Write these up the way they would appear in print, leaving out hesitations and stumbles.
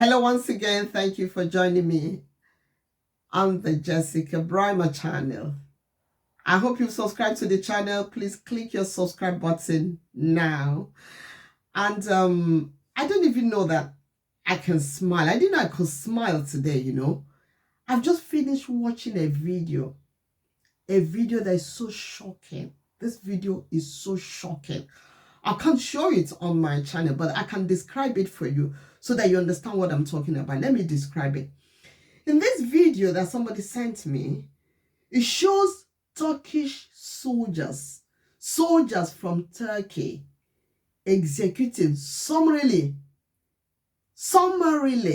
Hello once again. Thank you for joining me on the Jessica Brimer channel. I hope you've subscribed to the channel. Please click your subscribe button now. And I don't even know that I can smile. I didn't know I could smile today, you know. I've just finished watching a video that is so shocking. This video is so shocking. I can't show it on my channel, but I can describe it for you so that you understand what I'm talking about. Let me describe it. In this video that somebody sent me, it shows Turkish soldiers from Turkey executing summarily,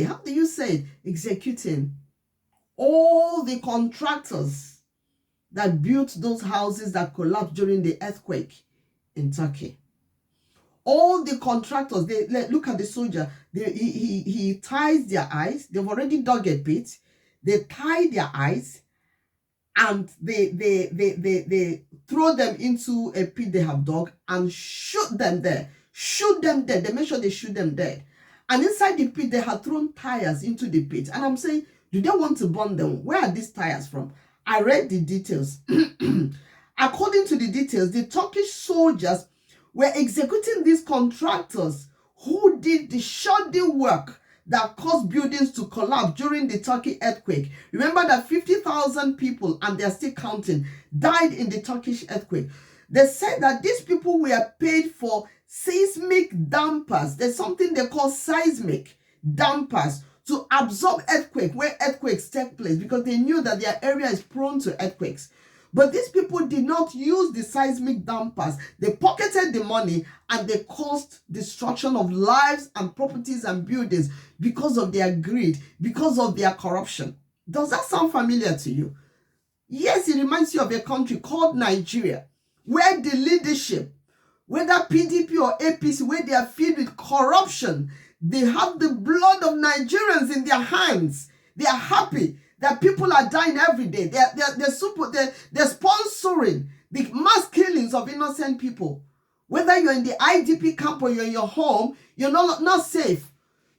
how do you say it? Executing all the contractors that built those houses that collapsed during the earthquake in Turkey. All the contractors, they look at the soldier. He ties their eyes. They've already dug a pit. They tie their eyes, and they throw them into a pit they have dug and shoot them there. Shoot them dead. They make sure they shoot them dead. And inside the pit, they had thrown tires into the pit. And I'm saying, do they want to burn them? Where are these tires from? I read the details. According to the details, the Turkish soldiers were executing these contractors who did the shoddy work that caused buildings to collapse during the Turkey earthquake. Remember that 50,000 people, and they're still counting, died in the Turkish earthquake. They said that these people were paid for seismic dampers. There's something they call seismic dampers to absorb earthquake where earthquakes take place, because they knew that their area is prone to earthquakes. But these people did not use the seismic dampers. They pocketed the money and they caused destruction of lives and properties and buildings because of their greed, because of their corruption. Does that sound familiar to you? Yes, it reminds you of a country called Nigeria, where the leadership, whether PDP or APC, where they are filled with corruption, they have the blood of Nigerians in their hands. They are happy that people are dying every day. They're sponsoring the mass killings of innocent people. Whether you're in the IDP camp or you're in your home, you're not safe.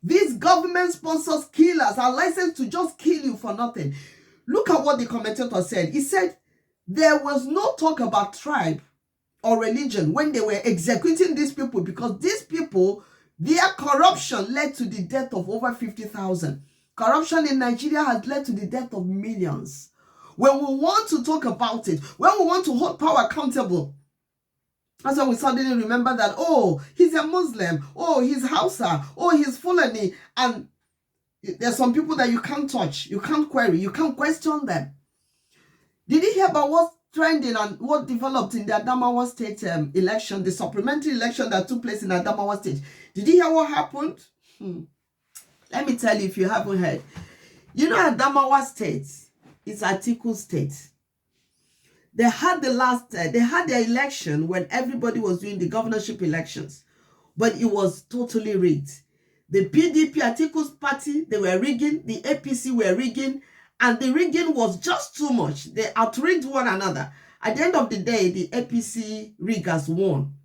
These government-sponsored killers are licensed to just kill you for nothing. Look at what the commentator said. He said there was no talk about tribe or religion when they were executing these people, because these people, their corruption led to the death of over 50,000. Corruption in Nigeria has led to the death of millions. When we want to talk about it, when we want to hold power accountable, that's when we suddenly remember that, oh, he's a Muslim, oh, he's Hausa, oh, he's Fulani, and there's some people that you can't touch, you can't query, you can't question them. Did you hear about what's trending and what developed in the Adamawa State election, the supplementary election that took place in Adamawa State? Did you hear what happened? Let me tell you if you haven't heard. You know, Adamawa State is Atiku State. They had the election when everybody was doing the governorship elections, but it was totally rigged. The PDP, Atiku's party, they were rigging, the APC were rigging, and the rigging was just too much. They outrigged one another. At the end of the day, the APC riggers won.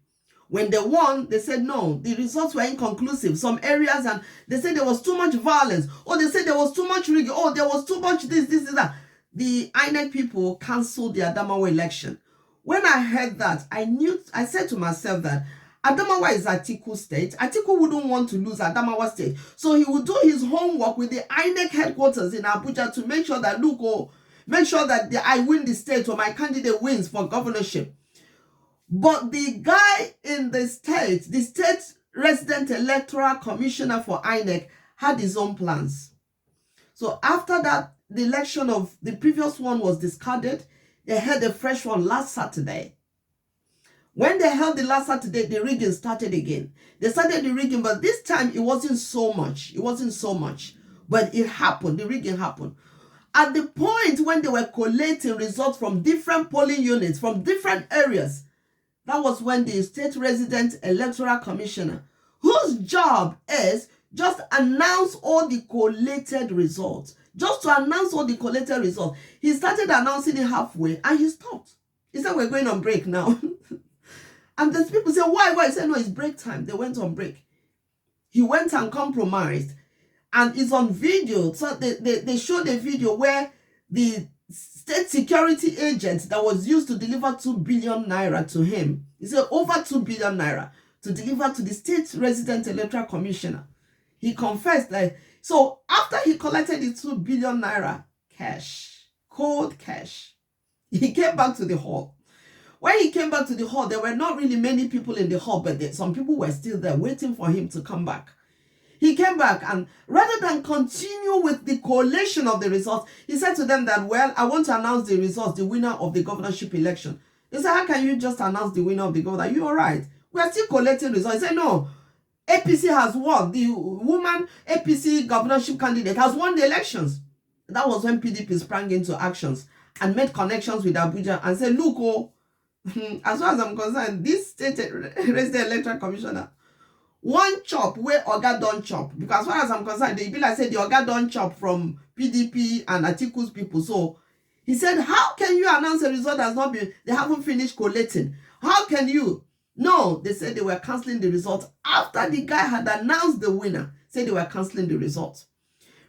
When they won, they said, no, the results were inconclusive. Some areas, and they said there was too much violence. Or they said there was too much rigging. Oh, there was too much this, that. The INEC people canceled the Adamawa election. When I heard that, I said to myself that Adamawa is Atiku State. Atiku wouldn't want to lose Adamawa State. So he would do his homework with the INEC headquarters in Abuja to make sure that, make sure that I win the state or my candidate wins for governorship. But the guy in the state resident electoral commissioner for INEC, had his own plans. So after that, the election of the previous one was discarded. They held a fresh one last Saturday. When they held the last Saturday, the rigging started again. They started the rigging, but this time it wasn't so much. It wasn't so much. But it happened. The rigging happened. At the point when they were collating results from different polling units, from different areas, that was when the state resident electoral commissioner, whose job is just announce all the collated results, he started announcing it halfway and he stopped. He said, we're going on break now. And there's people say, why? He said, no, it's break time. They went on break. He went and compromised. and it's on video. So they showed a video where the state security agent that was used to deliver 2 billion naira to him, he said over 2 billion naira to deliver to the state resident electoral commissioner. He confessed that. So after he collected the 2 billion naira cash, cold cash, he came back to the hall. When he came back to the hall, there were not really many people in the hall, but some people were still there waiting for him to come back. He came back, and rather than continue with the collation of the results, he said to them that, well, I want to announce the results, the winner of the governorship election. They said, how can you just announce the winner of the governor? Are you all right? We are still collecting results. He said, no, APC has won. The woman APC governorship candidate has won the elections. That was when PDP sprang into actions and made connections with Abuja and said, look, oh, as far as I'm concerned, this state resident electoral commissioner, one chop where Oga don't chop, because as far as I'm concerned, the bill I said the Oga don't chop from PDP and Atiku's people. So he said, how can you announce a result that's not been, they haven't finished collating? How can you? No, they said they were cancelling the result after the guy had announced the winner. Said they were cancelling the result.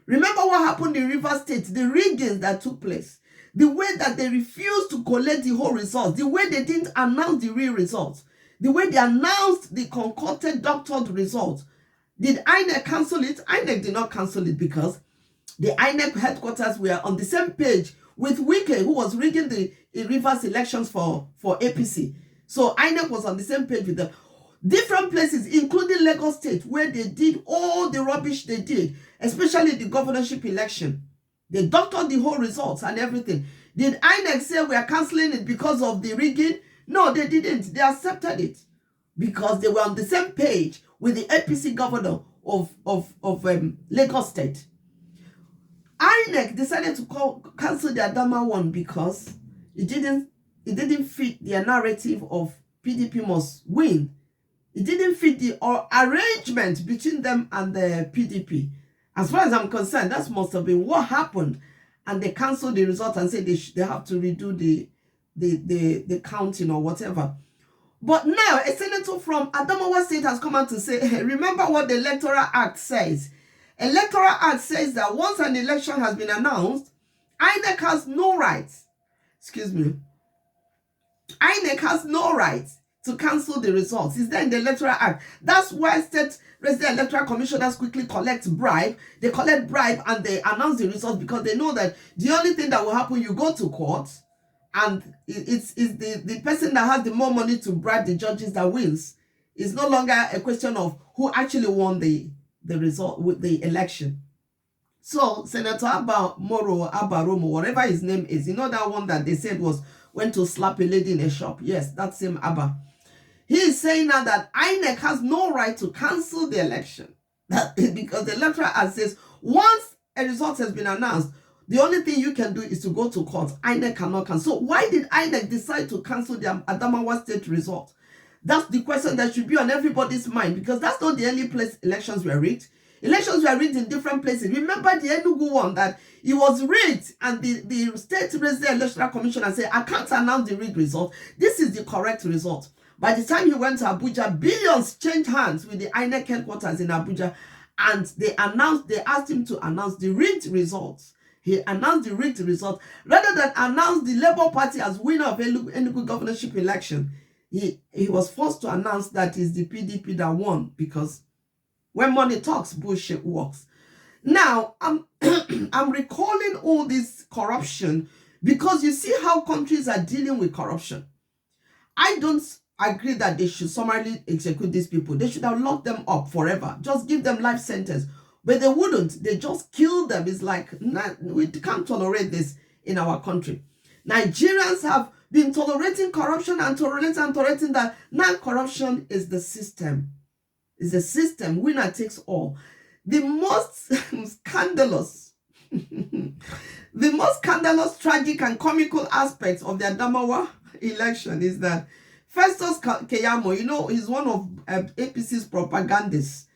Remember what happened in Rivers State, the riggings that took place, the way that they refused to collect the whole results, the way they didn't announce the real results, the way they announced the concocted doctored results. Did INEC cancel it? INEC did not cancel it because the INEC headquarters were on the same page with Wike, who was rigging the Rivers elections for APC. So INEC was on the same page with them. Different places, including Lagos State, where they did all the rubbish they did, especially the governorship election. They doctored the whole results and everything. Did INEC say we are cancelling it because of the rigging? No, they didn't. They accepted it because they were on the same page with the APC governor of Lagos State. INEC decided to cancel the Adamawa one because it didn't fit their narrative of PDP must win. It didn't fit the arrangement between them and the PDP. As far as I'm concerned, that must have been what happened. And they canceled the result and said they have to redo the counting or whatever. But now a senator from Adamawa State has come out to say, hey, remember what the Electoral Act says. Electoral Act says that once an election has been announced, INEC has no rights. Excuse me. INEC has no rights to cancel the results. It's there in the Electoral Act. That's why state resident electoral commissioners quickly collect bribe. They collect bribe and they announce the results because they know that the only thing that will happen, you go to court and it's the person that has the more money to bribe the judges that wins. It's no longer a question of who actually won the result with the election. So Senator Abaromo, whatever his name is, you know that one that they said went to slap a lady in a shop. Yes, that same Abba. He is saying now that INEC has no right to cancel the election. Because the Electoral Act says once a result has been announced, the only thing you can do is to go to court. INEC cannot cancel. So why did INEC decide to cancel the Adamawa State result? That's the question that should be on everybody's mind, because that's not the only place elections were rigged. Elections were rigged in different places. Remember the Enugu one that it was rigged and the state resident electoral commissioner said, I can't announce the rigged result. This is the correct result. By the time he went to Abuja, billions changed hands with the INEC headquarters in Abuja, and they asked him to announce the rigged results. He announced the rigged result rather than announce the Labour Party as winner of Enugu governorship election. He was forced to announce that it's the PDP that won, because when money talks, bullshit works. Now, I'm recalling all this corruption because you see how countries are dealing with corruption. I don't agree that they should summarily execute these people. They should have locked them up forever. Just give them life sentence. But they wouldn't. They just kill them. It's like, nah, we can't tolerate this in our country. Nigerians have been tolerating corruption and tolerating that. Now corruption is the system. It's the system. Winner takes all. The most scandalous, tragic, and comical aspect of the Adamawa election is that Festus Keyamo, you know, he's one of APC's propagandists.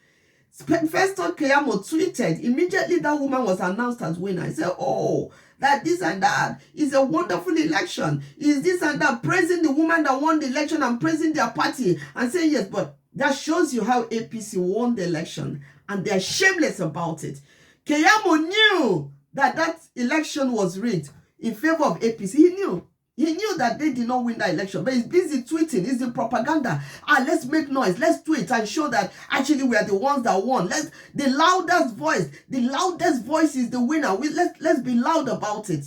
Festus Keyamo tweeted immediately that woman was announced as winner. He said, oh, that this and that is a wonderful election. Is this and that, praising the woman that won the election and praising their party and saying yes, but that shows you how APC won the election and they're shameless about it. Keyamo knew that that election was rigged in favor of APC. He knew. He knew that they did not win that election, but he's busy tweeting. It's the propaganda. Let's make noise. Let's tweet and show that actually we are the ones that won. The loudest voice is the winner. Let's be loud about it.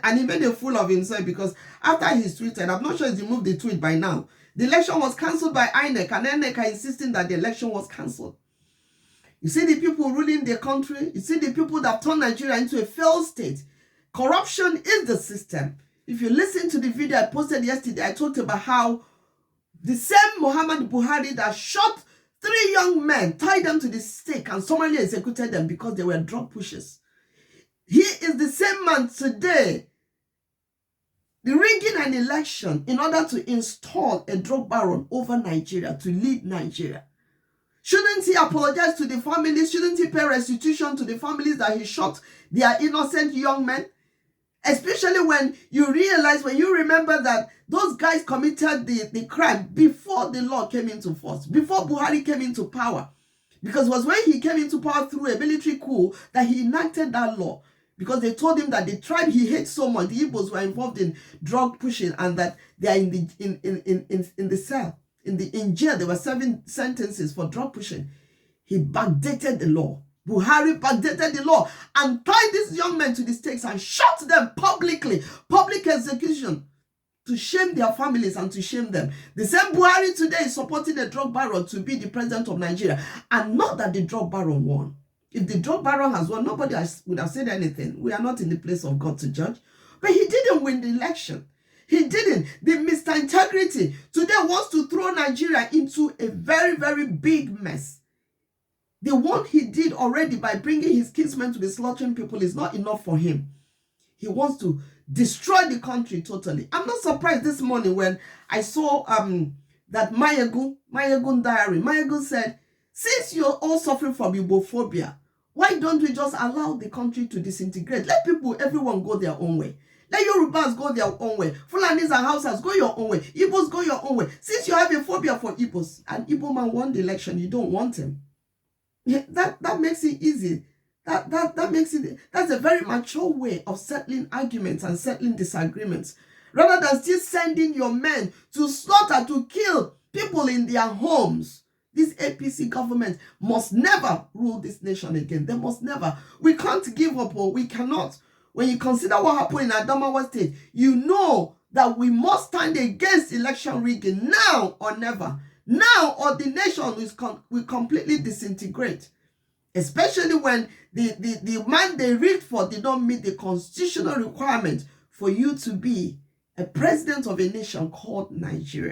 And he made a fool of himself, because after he tweeted, I'm not sure he's removed the tweet by now, the election was cancelled by INEC, and INEC are insisting that the election was cancelled. You see the people ruling the country. You see the people that turned Nigeria into a failed state. Corruption is the system. If you listen to the video I posted yesterday, I talked about how the same Muhammad Buhari that shot 3 young men, tied them to the stake and summarily executed them because they were drug pushers. He is the same man today, rigging an election in order to install a drug baron over Nigeria, to lead Nigeria. Shouldn't he apologize to the families? Shouldn't he pay restitution to the families that he shot their innocent young men? Especially when you remember that those guys committed the crime before the law came into force, before Buhari came into power. Because it was when he came into power through a military coup that he enacted that law. Because they told him that the tribe he hates so much, the Igbos, were involved in drug pushing, and that they are in the cell, in jail. They were serving sentences for drug pushing. He backdated the law. Buhari backdated the law and tied these young men to the stakes and shot them publicly, public execution, to shame their families and to shame them. The same Buhari today is supporting the drug baron to be the president of Nigeria, and not that the drug baron won. If the drug baron has won, nobody would have said anything. We are not in the place of God to judge. But he didn't win the election. He didn't. The Mr. Integrity today wants to throw Nigeria into a very, very big mess. The one he did already by bringing his kinsmen to be slaughtering people is not enough for him. He wants to destroy the country totally. I'm not surprised this morning when I saw that Mayegun diary. Mayegun said, since you're all suffering from Igbophobia, why don't we just allow the country to disintegrate? Let everyone go their own way. Let Yorubas go their own way. Fulanis and Hausas go your own way. Igbos go your own way. Since you have a phobia for Igbos, and Igbo man won the election, you don't want him. Yeah, that makes it easy. That's a very mature way of settling arguments and settling disagreements. Rather than still sending your men to slaughter, to kill people in their homes. This APC government must never rule this nation again. They must never. We can't give up, or we cannot. When you consider what happened in Adamawa State, you know that we must stand against election rigging now or never. Now or the nation will completely disintegrate. Especially when the man they rigged for did not meet the constitutional requirement for you to be a president of a nation called Nigeria.